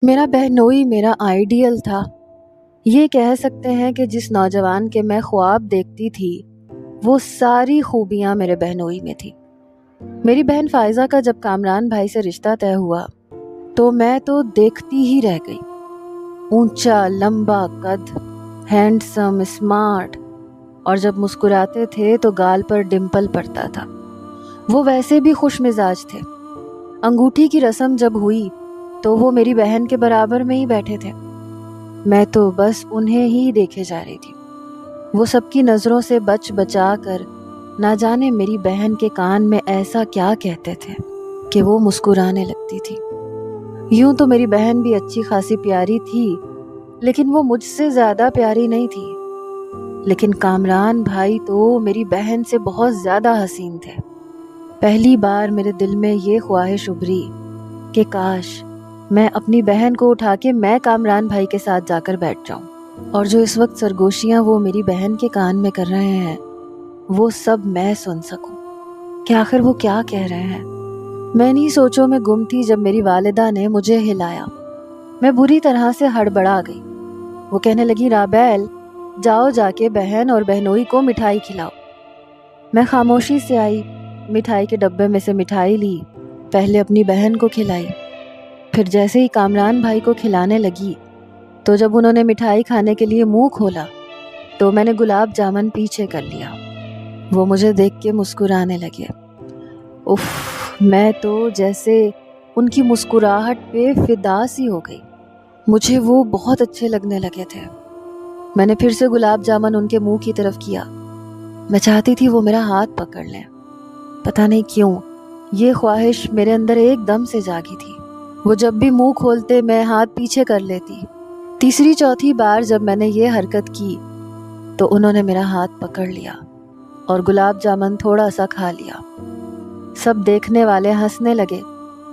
میرا بہنوئی میرا آئیڈیل تھا۔ یہ کہہ سکتے ہیں کہ جس نوجوان کے میں خواب دیکھتی تھی وہ ساری خوبیاں میرے بہنوئی میں تھی۔ میری بہن فائزہ کا جب کامران بھائی سے رشتہ طے ہوا تو میں تو دیکھتی ہی رہ گئی۔ اونچا لمبا قد، ہینڈسم، اسمارٹ، اور جب مسکراتے تھے تو گال پر ڈمپل پڑتا تھا۔ وہ ویسے بھی خوش مزاج تھے۔ انگوٹھی کی رسم جب ہوئی تو وہ میری بہن کے برابر میں ہی بیٹھے تھے۔ میں تو بس انہیں ہی دیکھے جا رہی تھی۔ وہ سب کی نظروں سے بچ بچا کر نہ جانے میری بہن کے کان میں ایسا کیا کہتے تھے کہ وہ مسکرانے لگتی تھی۔ یوں تو میری بہن بھی اچھی خاصی پیاری تھی، لیکن وہ مجھ سے زیادہ پیاری نہیں تھی۔ لیکن کامران بھائی تو میری بہن سے بہت زیادہ حسین تھے۔ پہلی بار میرے دل میں یہ خواہش ابھری کہ کاش میں اپنی بہن کو اٹھا کے میں کامران بھائی کے ساتھ جا کر بیٹھ جاؤں، اور جو اس وقت سرگوشیاں وہ میری بہن کے کان میں کر رہے ہیں وہ سب میں سن سکوں کہ آخر وہ کیا کہہ رہے ہیں۔ میں انہی سوچوں میں گم تھی جب میری والدہ نے مجھے ہلایا۔ میں بری طرح سے ہڑبڑا گئی۔ وہ کہنے لگی، رابعل، جاؤ جا کے بہن اور بہنوئی کو مٹھائی کھلاؤ۔ میں خاموشی سے آئی، مٹھائی کے ڈبے میں سے مٹھائی لی، پہلے اپنی بہن کو کھلائی، پھر جیسے ہی کامران بھائی کو کھلانے لگی تو جب انہوں نے مٹھائی کھانے کے لیے منہ کھولا تو میں نے گلاب جامن پیچھے کر لیا۔ وہ مجھے دیکھ کے مسکرانے لگے۔ اف، میں تو جیسے ان کی مسکراہٹ پہ فدا سی ہو گئی۔ مجھے وہ بہت اچھے لگنے لگے تھے۔ میں نے پھر سے گلاب جامن ان کے منہ کی طرف کیا۔ میں چاہتی تھی وہ میرا ہاتھ پکڑ لیں۔ پتہ نہیں کیوں یہ خواہش میرے اندر ایک دم سے جاگی تھی۔ وہ جب بھی منہ کھولتے میں ہاتھ پیچھے کر لیتی۔ تیسری چوتھی بار جب میں نے یہ حرکت کی تو انہوں نے میرا ہاتھ پکڑ لیا اور گلاب جامن تھوڑا سا کھا لیا۔ سب دیکھنے والے ہنسنے لگے،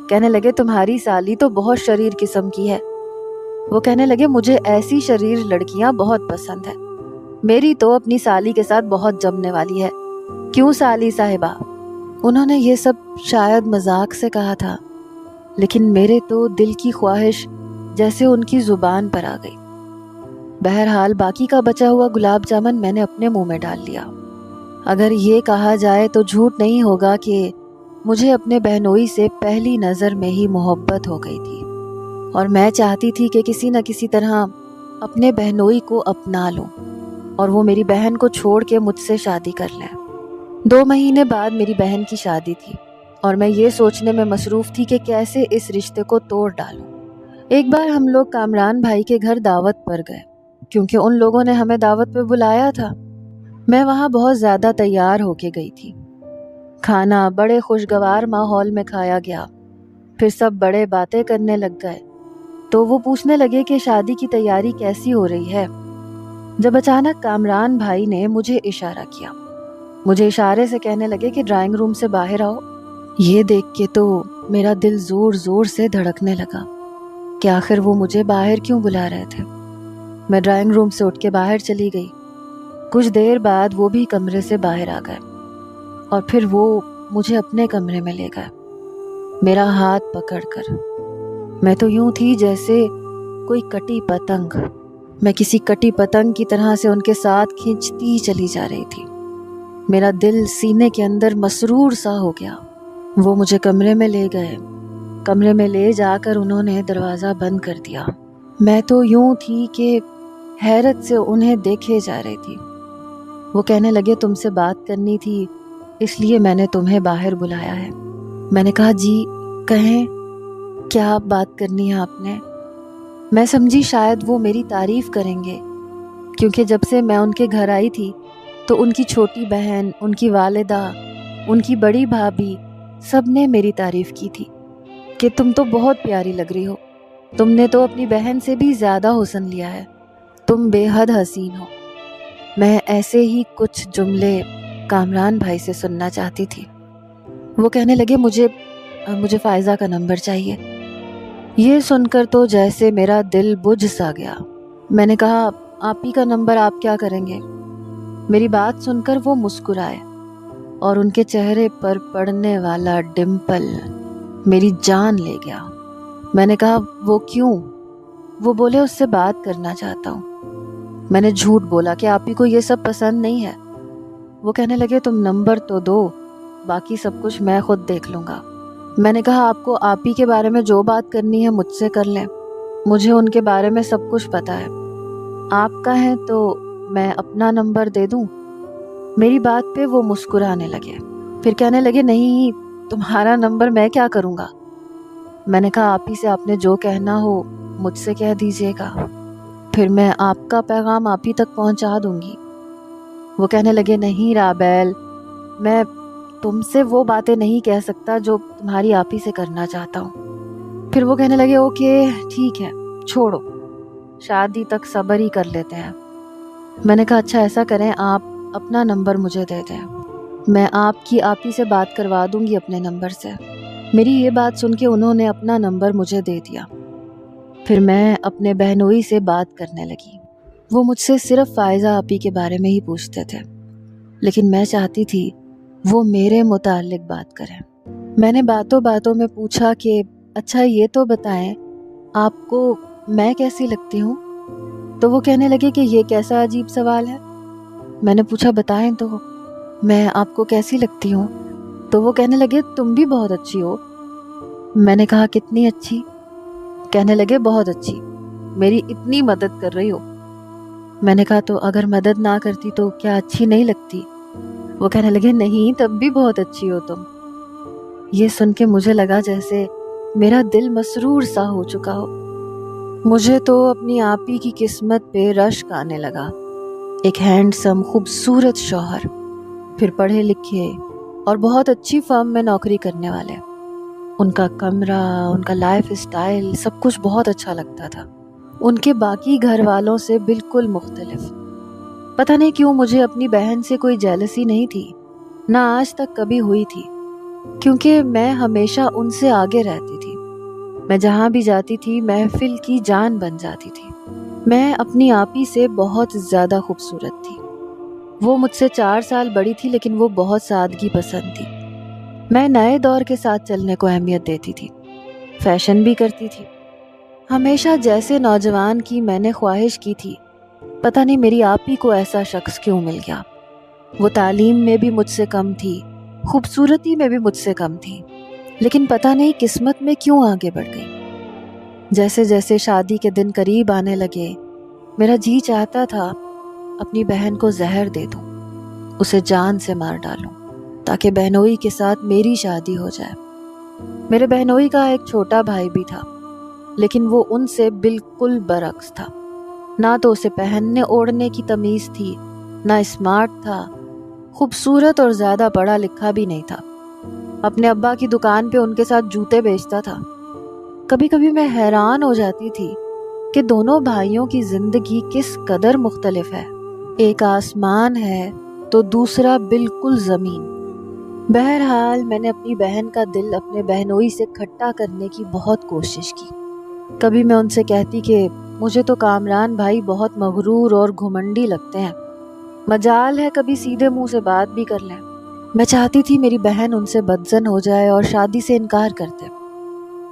کہنے لگے تمہاری سالی تو بہت شریر قسم کی ہے۔ وہ کہنے لگے مجھے ایسی شریر لڑکیاں بہت پسند ہے، میری تو اپنی سالی کے ساتھ بہت جمنے والی ہے، کیوں سالی صاحبہ؟ انہوں نے یہ سب شاید مذاق سے کہا تھا، لیکن میرے تو دل کی خواہش جیسے ان کی زبان پر آ گئی۔ بہرحال باقی کا بچا ہوا گلاب جامن میں نے اپنے منہ میں ڈال لیا۔ اگر یہ کہا جائے تو جھوٹ نہیں ہوگا کہ مجھے اپنے بہنوئی سے پہلی نظر میں ہی محبت ہو گئی تھی، اور میں چاہتی تھی کہ کسی نہ کسی طرح اپنے بہنوئی کو اپنا لوں اور وہ میری بہن کو چھوڑ کے مجھ سے شادی کر لیں۔ 2 مہینے بعد میری بہن کی شادی تھی اور میں یہ سوچنے میں مصروف تھی کہ کیسے اس رشتے کو توڑ ڈالوں۔ ایک بار ہم لوگ کامران بھائی کے گھر دعوت پر گئے کیونکہ ان لوگوں نے ہمیں دعوت پہ بلایا تھا۔ میں وہاں بہت زیادہ تیار ہو کے گئی تھی۔ کھانا بڑے خوشگوار ماحول میں کھایا گیا، پھر سب بڑے باتیں کرنے لگ گئے تو وہ پوچھنے لگے کہ شادی کی تیاری کیسی ہو رہی ہے، جب اچانک کامران بھائی نے مجھے اشارہ کیا۔ مجھے اشارے سے کہنے لگے کہ ڈرائنگ روم سے باہر آؤ۔ یہ دیکھ کے تو میرا دل زور زور سے دھڑکنے لگا کہ آخر وہ مجھے باہر کیوں بلا رہے تھے۔ میں ڈرائنگ روم سے اٹھ کے باہر چلی گئی۔ کچھ دیر بعد وہ بھی کمرے سے باہر آ گئے اور پھر وہ مجھے اپنے کمرے میں لے گئے، میرا ہاتھ پکڑ کر۔ میں تو یوں تھی جیسے کوئی کٹی پتنگ۔ میں کسی کٹی پتنگ کی طرح سے ان کے ساتھ کھینچتی چلی جا رہی تھی۔ میرا دل سینے کے اندر مسرور سا ہو گیا۔ وہ مجھے کمرے میں لے گئے۔ کمرے میں لے جا کر انہوں نے دروازہ بند کر دیا۔ میں تو یوں تھی کہ حیرت سے انہیں دیکھے جا رہی تھی۔ وہ کہنے لگے تم سے بات کرنی تھی، اس لیے میں نے تمہیں باہر بلایا ہے۔ میں نے کہا جی کہیں، کیا بات کرنی ہے آپ نے؟ میں سمجھی شاید وہ میری تعریف کریں گے، کیونکہ جب سے میں ان کے گھر آئی تھی تو ان کی چھوٹی بہن، ان کی والدہ، ان کی بڑی بھابھی سب نے میری تعریف کی تھی کہ تم تو بہت پیاری لگ رہی ہو، تم نے تو اپنی بہن سے بھی زیادہ حسن لیا ہے، تم بے حد حسین ہو۔ میں ایسے ہی کچھ جملے کامران بھائی سے سننا چاہتی تھی۔ وہ کہنے لگے مجھے فائزہ کا نمبر چاہیے۔ یہ سن کر تو جیسے میرا دل بجھ سا گیا۔ میں نے کہا آپ ہی کا نمبر آپ کیا کریں گے؟ میری بات سن کر وہ مسکرائے اور ان کے چہرے پر پڑنے والا ڈمپل میری جان لے گیا۔ میں نے کہا وہ کیوں؟ وہ بولے اس سے بات کرنا چاہتا ہوں۔ میں نے جھوٹ بولا کہ آپ ہی کو یہ سب پسند نہیں ہے۔ وہ کہنے لگے تم نمبر تو دو، باقی سب کچھ میں خود دیکھ لوں گا۔ میں نے کہا آپ کو آپ ہی کے بارے میں جو بات کرنی ہے مجھ سے کر لیں، مجھے ان کے بارے میں سب کچھ پتا ہے۔ آپ کا ہے تو میں اپنا نمبر دے دوں۔ میری بات پہ وہ مسکرانے لگے، پھر کہنے لگے نہیں، تمہارا نمبر میں کیا کروں گا۔ میں نے کہا آپ ہی سے آپ نے جو کہنا ہو مجھ سے کہہ دیجیے گا، پھر میں آپ کا پیغام آپ ہی تک پہنچا دوں گی۔ وہ کہنے لگے نہیں رابیل، میں تم سے وہ باتیں نہیں کہہ سکتا جو تمہاری آپ ہی سے کرنا چاہتا ہوں۔ پھر وہ کہنے لگے اوکے ٹھیک ہے، چھوڑو، شادی تک صبر ہی کر لیتے ہیں۔ میں نے کہا اچھا ایسا کریں، آپ اپنا نمبر مجھے دے دیں، میں آپ کی آپ ہی سے بات کروا دوں گی اپنے نمبر سے۔ میری یہ بات سن کے انہوں نے اپنا نمبر مجھے دے دیا۔ پھر میں اپنے بہنوئی سے بات کرنے لگی۔ وہ مجھ سے صرف فائزہ آپی کے بارے میں ہی پوچھتے تھے، لیکن میں چاہتی تھی وہ میرے متعلق بات کریں۔ میں نے باتوں باتوں میں پوچھا کہ اچھا یہ تو بتائیں آپ کو میں کیسی لگتی ہوں؟ تو وہ کہنے لگے کہ یہ کیسا عجیب سوال ہے۔ میں نے پوچھا بتائیں تو میں آپ کو کیسی لگتی ہوں؟ تو وہ کہنے لگے تم بھی بہت اچھی ہو۔ میں نے کہا کتنی اچھی؟ کہنے لگے بہت اچھی، میری اتنی مدد کر رہی ہو۔ میں نے کہا تو اگر مدد نہ کرتی تو کیا اچھی نہیں لگتی؟ وہ کہنے لگے نہیں، تب بھی بہت اچھی ہو تم۔ یہ سن کے مجھے لگا جیسے میرا دل مسرور سا ہو چکا ہو۔ مجھے تو اپنی آپی کی قسمت پہ رشک آنے لگا۔ ایک ہینڈسم خوبصورت شوہر، پھر پڑھے لکھے اور بہت اچھی فرم میں نوکری کرنے والے۔ ان کا کمرہ، ان کا لائف اسٹائل، سب کچھ بہت اچھا لگتا تھا، ان کے باقی گھر والوں سے بالکل مختلف۔ پتہ نہیں کیوں مجھے اپنی بہن سے کوئی جیلسی نہیں تھی، نہ آج تک کبھی ہوئی تھی، کیونکہ میں ہمیشہ ان سے آگے رہتی تھی۔ میں جہاں بھی جاتی تھی محفل کی جان بن جاتی تھی۔ میں اپنی آپی سے بہت زیادہ خوبصورت تھی۔ وہ مجھ سے 4 سال بڑی تھی، لیکن وہ بہت سادگی پسند تھی۔ میں نئے دور کے ساتھ چلنے کو اہمیت دیتی تھی، فیشن بھی کرتی تھی، ہمیشہ جیسے نوجوان کی میں نے خواہش کی تھی۔ پتہ نہیں میری آپی کو ایسا شخص کیوں مل گیا۔ وہ تعلیم میں بھی مجھ سے کم تھی، خوبصورتی میں بھی مجھ سے کم تھی، لیکن پتہ نہیں قسمت میں کیوں آگے بڑھ گئی۔ جیسے جیسے شادی کے دن قریب آنے لگے، میرا جی چاہتا تھا اپنی بہن کو زہر دے دوں، اسے جان سے مار ڈالوں، تاکہ بہنوئی کے ساتھ میری شادی ہو جائے۔ میرے بہنوئی کا ایک چھوٹا بھائی بھی تھا، لیکن وہ ان سے بالکل برعکس تھا۔ نہ تو اسے پہننے اوڑھنے کی تمیز تھی، نہ اسمارٹ تھا، خوبصورت اور زیادہ پڑھا لکھا بھی نہیں تھا۔ اپنے ابا کی دکان پہ ان کے ساتھ جوتے بیچتا تھا۔ کبھی کبھی میں حیران ہو جاتی تھی کہ دونوں بھائیوں کی زندگی کس قدر مختلف ہے، ایک آسمان ہے تو دوسرا بالکل زمین۔ بہرحال میں نے اپنی بہن کا دل اپنے بہنوئی سے کھٹا کرنے کی بہت کوشش کی۔ کبھی میں ان سے کہتی کہ مجھے تو کامران بھائی بہت مغرور اور گھمنڈی لگتے ہیں، مجال ہے کبھی سیدھے منہ سے بات بھی کر لیں۔ میں چاہتی تھی میری بہن ان سے بدزن ہو جائے اور شادی سے انکار کر دے،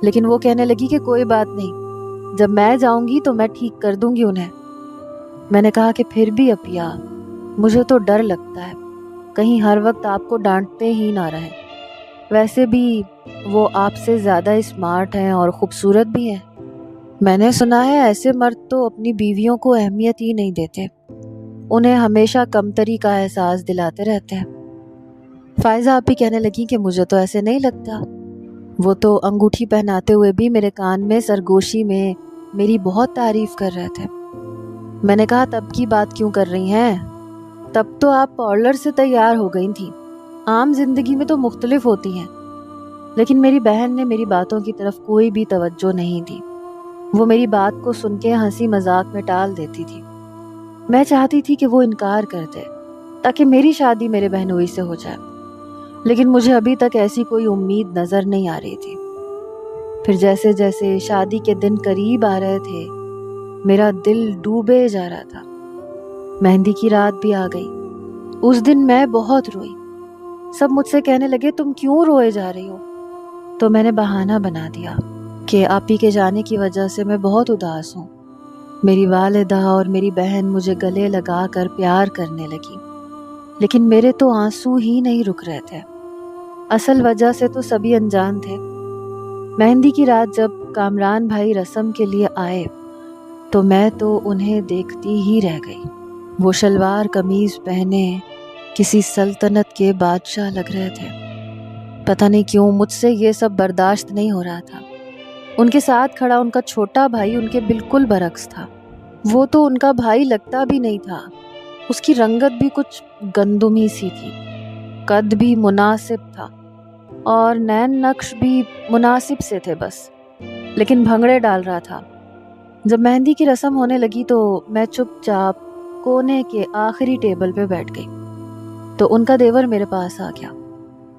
لیکن وہ کہنے لگی کہ کوئی بات نہیں، جب میں جاؤں گی تو میں ٹھیک کر دوں گی انہیں۔ میں نے کہا کہ پھر بھی اپیا، مجھے تو ڈر لگتا ہے، کہیں ہر وقت آپ کو ڈانٹتے ہی نہ رہیں۔ ویسے بھی وہ آپ سے زیادہ اسمارٹ ہیں اور خوبصورت بھی ہیں۔ میں نے سنا ہے ایسے مرد تو اپنی بیویوں کو اہمیت ہی نہیں دیتے، انہیں ہمیشہ کمتری کا احساس دلاتے رہتے ہیں۔ فائزہ آپی کہنے لگی کہ مجھے تو ایسے نہیں لگتا، وہ تو انگوٹھی پہناتے ہوئے بھی میرے کان میں سرگوشی میں میری بہت تعریف کر رہے تھے۔ میں نے کہا تب کی بات کیوں کر رہی ہیں، تب تو آپ پارلر سے تیار ہو گئی تھیں، عام زندگی میں تو مختلف ہوتی ہیں۔ لیکن میری بہن نے میری باتوں کی طرف کوئی بھی توجہ نہیں دی، وہ میری بات کو سن کے ہنسی مذاق میں ٹال دیتی تھی۔ میں چاہتی تھی کہ وہ انکار کر دے تاکہ میری شادی میرے بہنوئی سے ہو جائے، لیکن مجھے ابھی تک ایسی کوئی امید نظر نہیں آ رہی تھی۔ پھر جیسے جیسے شادی کے دن قریب آ رہے تھے، میرا دل ڈوبے جا رہا تھا۔ مہندی کی رات بھی آ گئی۔ اس دن میں بہت روئی، سب مجھ سے کہنے لگے تم کیوں روئے جا رہی ہو؟ تو میں نے بہانہ بنا دیا کہ آپی کے جانے کی وجہ سے میں بہت اداس ہوں، میری والدہ اور میری بہن مجھے گلے لگا کر پیار کرنے لگی، لیکن میرے تو آنسو ہی نہیں رک رہے تھے۔ اصل وجہ سے تو سبھی انجان تھے۔ مہندی کی رات جب کامران بھائی رسم کے لیے آئے تو میں تو انہیں دیکھتی ہی رہ گئی۔ وہ شلوار قمیض پہنے کسی سلطنت کے بادشاہ لگ رہے تھے۔ پتہ نہیں کیوں مجھ سے یہ سب برداشت نہیں ہو رہا تھا۔ ان کے ساتھ کھڑا ان کا چھوٹا بھائی ان کے بالکل برعکس تھا۔ وہ تو ان کا بھائی لگتا بھی نہیں تھا۔ اس کی رنگت بھی کچھ گندمی سی تھی، قد بھی مناسب تھا اور نین نقش بھی مناسب سے تھے بس، لیکن بھنگڑے ڈال رہا تھا۔ جب مہندی کی رسم ہونے لگی تو میں چپ چاپ کونے کے آخری ٹیبل پہ بیٹھ گئی تو ان کا دیور میرے پاس آ گیا۔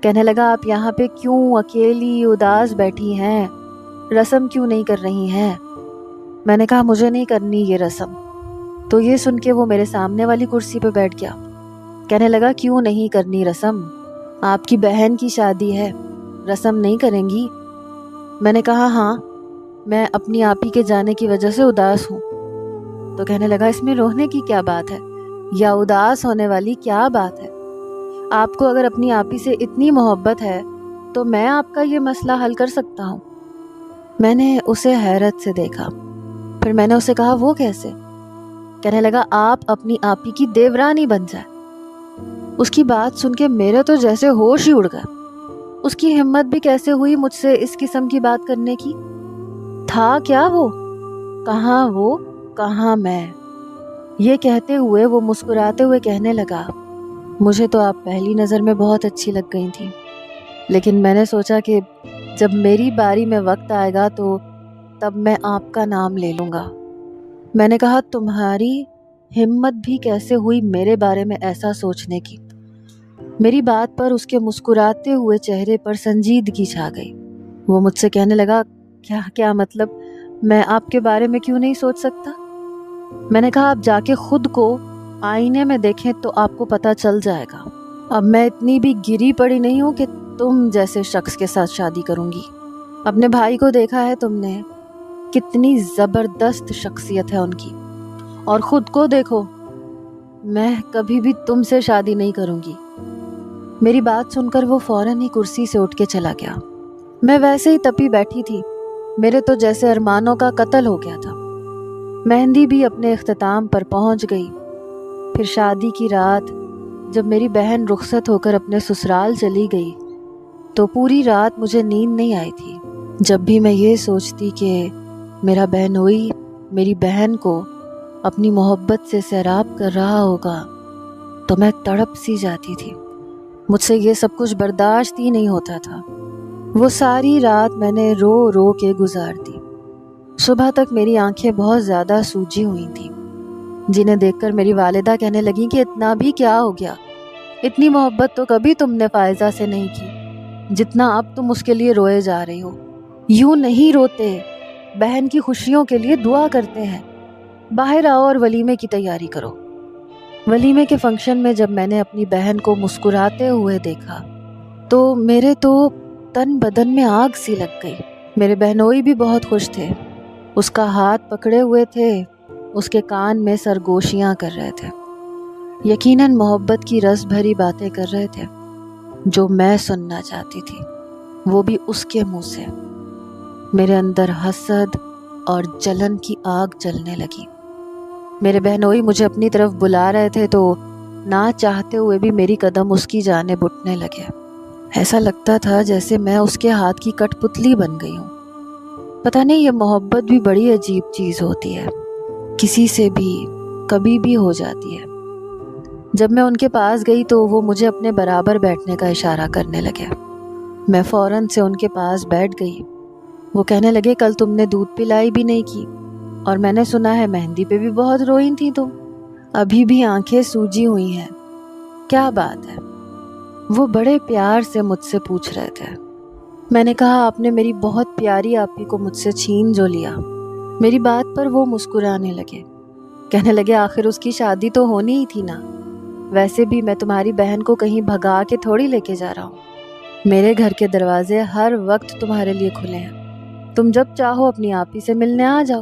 کہنے لگا، آپ یہاں پہ کیوں اکیلی اداس بیٹھی ہیں؟ رسم کیوں نہیں کر رہی ہیں؟ میں نے کہا مجھے نہیں کرنی یہ رسم۔ تو یہ سن کے وہ میرے سامنے والی کرسی پہ بیٹھ گیا۔ کہنے لگا، کیوں نہیں کرنی رسم؟ آپ کی بہن کی شادی ہے، رسم نہیں کریں گی؟ میں نے کہا ہاں، میں اپنی آپی کے جانے کی وجہ سے اداس ہوں۔ تو کہنے لگا، اس میں رونے کی کیا بات ہے یا اداس ہونے والی کیا بات ہے؟ آپ کو اگر اپنی آپی سے اتنی محبت ہے تو میں آپ کا یہ مسئلہ حل کر سکتا ہوں۔ میں نے اسے حیرت سے دیکھا، پھر میں نے اسے کہا وہ کیسے؟ کہنے لگا، آپ اپنی آپی کی دیورانی بن جائے۔ اس کی بات سن کے میرے تو جیسے ہوش ہی اڑ گئے۔ اس کی ہمت بھی کیسے ہوئی مجھ سے اس قسم کی بات کرنے کی؟ تھا کیا وہ؟ کہاں میں؟ یہ کہتے ہوئے وہ مسکراتے ہوئے کہنے لگا، مجھے تو آپ پہلی نظر میں بہت اچھی لگ گئی تھیں، لیکن میں نے سوچا کہ جب میری باری میں وقت آئے گا تو تب میں آپ کا نام لے لوں گا۔ میں نے کہا، تمہاری ہمت بھی کیسے ہوئی میرے بارے میں ایسا سوچنے کی؟ میری بات پر اس کے مسکراتے ہوئے چہرے پر سنجیدگی چھا گئی۔ وہ مجھ سے کہنے لگا، کیا مطلب؟ میں آپ کے بارے میں کیوں نہیں سوچ سکتا؟ میں نے کہا، آپ جا کے خود کو آئینے میں دیکھیں تو آپ کو پتہ چل جائے گا۔ اب میں اتنی بھی گری پڑی نہیں ہوں کہ تم جیسے شخص کے ساتھ شادی کروں گی۔ اپنے بھائی کو دیکھا ہے تم نے، کتنی زبردست شخصیت ہے ان کی، اور خود کو دیکھو، میں کبھی بھی تم سے شادی نہیں کروں گی۔ میری بات سن کر وہ فوراً ہی کرسی سے اٹھ کے چلا گیا۔ میں ویسے ہی تپی بیٹھی تھی، میرے تو جیسے ارمانوں کا قتل ہو گیا تھا۔ مہندی بھی اپنے اختتام پر پہنچ گئی۔ پھر شادی کی رات جب میری بہن رخصت ہو کر اپنے سسرال چلی گئی تو پوری رات مجھے نیند نہیں آئی تھی۔ جب بھی میں یہ سوچتی کہ میرا بہنوئی میری بہن کو اپنی محبت سے سیراب کر رہا ہوگا تو میں تڑپ سی جاتی تھی۔ مجھ سے یہ سب کچھ برداشت ہی نہیں ہوتا تھا۔ وہ ساری رات میں نے رو رو کے گزار دی۔ صبح تک میری آنکھیں بہت زیادہ سوجی ہوئی تھیں، جنہیں دیکھ کر میری والدہ کہنے لگیں کہ اتنا بھی کیا ہو گیا؟ اتنی محبت تو کبھی تم نے فائزہ سے نہیں کی جتنا اب تم اس کے لیے روئے جا رہی ہو۔ یوں نہیں روتے، بہن کی خوشیوں کے لیے دعا کرتے ہیں۔ باہر آؤ اور ولیمے کی تیاری کرو۔ ولیمے کے فنکشن میں جب میں نے اپنی بہن کو مسکراتے ہوئے دیکھا تو میرے تو تن بدن میں آگ سی لگ گئی۔ میرے بہنوئی بھی بہت خوش تھے، اس کا ہاتھ پکڑے ہوئے تھے، اس کے کان میں سرگوشیاں کر رہے تھے، یقیناً محبت کی رس بھری باتیں کر رہے تھے جو میں سننا چاہتی تھی، وہ بھی اس کے منہ سے۔ میرے اندر حسد اور جلن کی آگ جلنے لگی۔ میرے بہنوئی مجھے اپنی طرف بلا رہے تھے تو نہ چاہتے ہوئے بھی میری قدم اس کی جانب اٹھنے لگے۔ ایسا لگتا تھا جیسے میں اس کے ہاتھ کی کٹ پتلی بن گئی ہوں۔ پتہ نہیں، یہ محبت بھی بڑی عجیب چیز ہوتی ہے، کسی سے بھی کبھی بھی ہو جاتی ہے۔ جب میں ان کے پاس گئی تو وہ مجھے اپنے برابر بیٹھنے کا اشارہ کرنے لگے۔ میں فوراً سے ان کے پاس بیٹھ گئی۔ وہ کہنے لگے، کل تم نے دودھ پلائی بھی نہیں کی، اور میں نے سنا ہے مہندی پہ بھی بہت روئی تھی تم، ابھی بھی آنکھیں سوجی ہوئی ہیں، کیا بات ہے؟ وہ بڑے پیار سے مجھ سے پوچھ رہے تھے۔ میں نے کہا، آپ نے میری بہت پیاری آپی کو مجھ سے چھین جو لیا۔ میری بات پر وہ مسکرانے لگے، کہنے لگے، آخر اس کی شادی تو ہونی ہی تھی نا، ویسے بھی میں تمہاری بہن کو کہیں بھگا کے تھوڑی لے کے جا رہا ہوں، میرے گھر کے دروازے ہر وقت تمہارے لیے کھلے ہیں، تم جب چاہو اپنی آپی سے ملنے آ جاؤ۔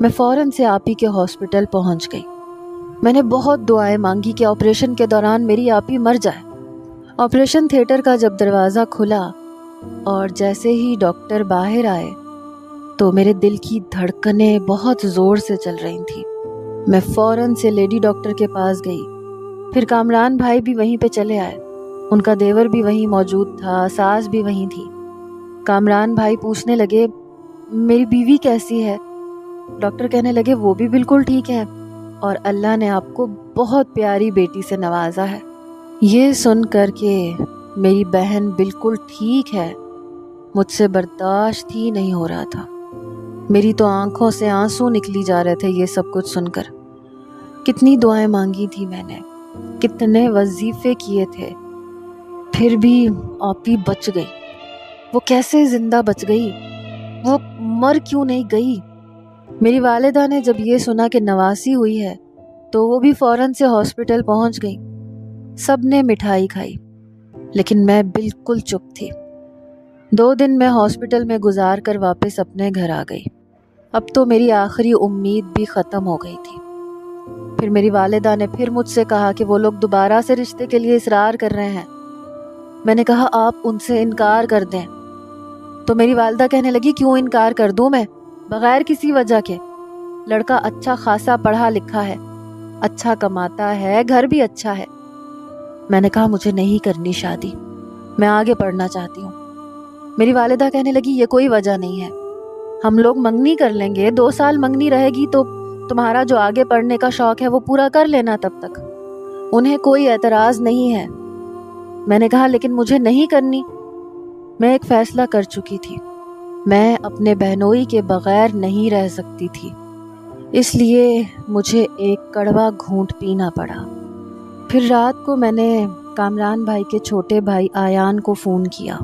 میں فوراً سے آپی کے ہاسپٹل پہنچ گئی۔ میں نے بہت دعائیں مانگی کہ آپریشن کے دوران میری آپی مر جائے۔ آپریشن تھیٹر کا جب دروازہ کھلا اور جیسے ہی ڈاکٹر باہر آئے تو میرے دل کی دھڑکنیں بہت زور سے چل رہی تھیں۔ میں فوراً سے لیڈی ڈاکٹر کے پاس گئی۔ پھر کامران بھائی بھی وہیں پہ چلے آئے، ان کا دیور بھی وہیں موجود تھا، ساس بھی وہیں تھی۔ کامران بھائی پوچھنے لگے میری بیوی کیسی ہے؟ ڈاکٹر کہنے لگے وہ بھی بالکل ٹھیک ہے اور اللہ نے آپ کو بہت پیاری بیٹی سے نوازا ہے۔ یہ سن کر کہ میری بہن بالکل ٹھیک ہے مجھ سے برداشت ہی نہیں ہو رہا تھا۔ میری تو آنکھوں سے آنسو نکلی جا رہے تھے یہ سب کچھ سن کر۔ کتنی دعائیں مانگی تھی میں نے، کتنے وظیفے کیے تھے، پھر بھی آپی بچ گئی۔ وہ کیسے زندہ بچ گئی؟ وہ مر کیوں نہیں گئی؟ میری والدہ نے جب یہ سنا کہ نواسی ہوئی ہے تو وہ بھی فوراً سے ہاسپٹل پہنچ گئی۔ سب نے مٹھائی کھائی لیکن میں بالکل چپ تھی۔ 2 دن میں ہاسپٹل میں گزار کر واپس اپنے گھر آ گئی۔ اب تو میری آخری امید بھی ختم ہو گئی تھی۔ پھر میری والدہ نے پھر مجھ سے کہا کہ وہ لوگ دوبارہ سے رشتے کے لیے اصرار کر رہے ہیں۔ میں نے کہا آپ ان سے انکار کر دیں۔ تو میری والدہ کہنے لگی کیوں انکار کر دوں میں، بغیر کسی وجہ کے؟ لڑکا اچھا خاصا پڑھا لکھا ہے، اچھا کماتا ہے، گھر بھی اچھا ہے۔ میں نے کہا مجھے نہیں کرنی شادی، میں آگے پڑھنا چاہتی ہوں۔ میری والدہ کہنے لگی یہ کوئی وجہ نہیں ہے، ہم لوگ منگنی کر لیں گے، 2 سال منگنی رہے گی تو تمہارا جو آگے پڑھنے کا شوق ہے وہ پورا کر لینا تب تک، انہیں کوئی اعتراض نہیں ہے۔ میں نے کہا لیکن مجھے نہیں کرنی۔ میں ایک فیصلہ کر چکی تھی، میں اپنے بہنوئی کے بغیر نہیں رہ سکتی تھی، اس لیے مجھے ایک کڑوا گھونٹ پینا پڑا۔ پھر رات کو میں نے کامران بھائی کے چھوٹے بھائی آیان کو فون کیا۔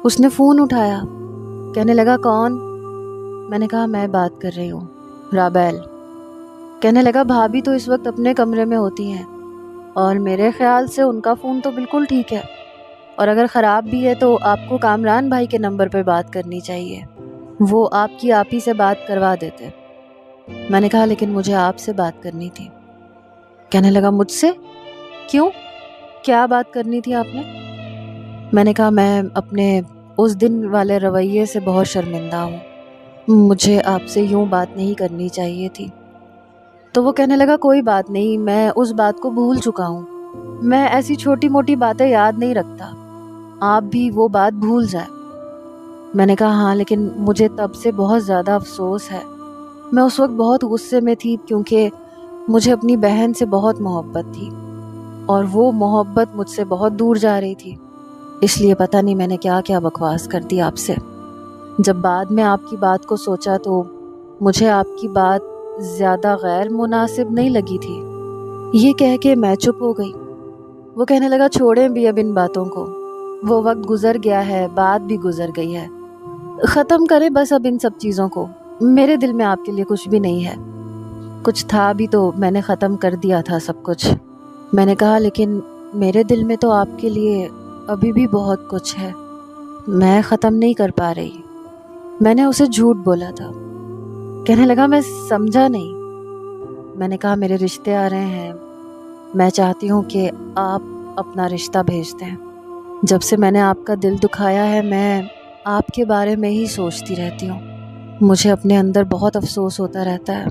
اس نے فون اٹھایا، کہنے لگا کون؟ میں نے کہا میں بات کر رہی ہوں، رابیل۔ کہنے لگا بھابھی تو اس وقت اپنے کمرے میں ہوتی ہیں اور میرے خیال سے ان کا فون تو بالکل ٹھیک ہے، اور اگر خراب بھی ہے تو آپ کو کامران بھائی کے نمبر پہ بات کرنی چاہیے، وہ آپ کی آپی سے بات کروا دیتے۔ میں نے کہا لیکن مجھے آپ سے بات کرنی تھی۔ کہنے لگا مجھ سے؟ کیوں؟ کیا بات کرنی تھی آپ نے؟ میں نے کہا میں اپنے اس دن والے رویے سے بہت شرمندہ ہوں، مجھے آپ سے یوں بات نہیں کرنی چاہیے تھی۔ تو وہ کہنے لگا کوئی بات نہیں، میں اس بات کو بھول چکا ہوں، میں ایسی چھوٹی موٹی باتیں یاد نہیں رکھتا، آپ بھی وہ بات بھول جائیں۔ میں نے کہا ہاں لیکن مجھے تب سے بہت زیادہ افسوس ہے، میں اس وقت بہت غصے میں تھی کیونکہ مجھے اپنی بہن سے بہت محبت تھی اور وہ محبت مجھ سے بہت دور جا رہی تھی، اس لیے پتہ نہیں میں نے کیا کیا بکواس کر دی آپ سے۔ جب بعد میں آپ کی بات کو سوچا تو مجھے آپ کی بات زیادہ غیر مناسب نہیں لگی تھی۔ یہ کہہ کے میں چپ ہو گئی۔ وہ کہنے لگا چھوڑیں بھی اب ان باتوں کو، وہ وقت گزر گیا ہے، بات بھی گزر گئی ہے، ختم کریں بس اب ان سب چیزوں کو، میرے دل میں آپ کے لیے کچھ بھی نہیں ہے، کچھ تھا بھی تو میں نے ختم کر دیا تھا سب کچھ۔ میں نے کہا لیکن میرے دل میں تو آپ کے لیے ابھی بھی بہت کچھ ہے، میں ختم نہیں کر پا رہی۔ میں نے اسے جھوٹ بولا تھا۔ کہنے لگا میں سمجھا نہیں۔ میں نے کہا میرے رشتے آ رہے ہیں، میں چاہتی ہوں کہ آپ اپنا رشتہ بھیج دیں۔ جب سے میں نے آپ کا دل دکھایا ہے میں آپ کے بارے میں ہی سوچتی رہتی ہوں، مجھے اپنے اندر بہت افسوس ہوتا رہتا ہے۔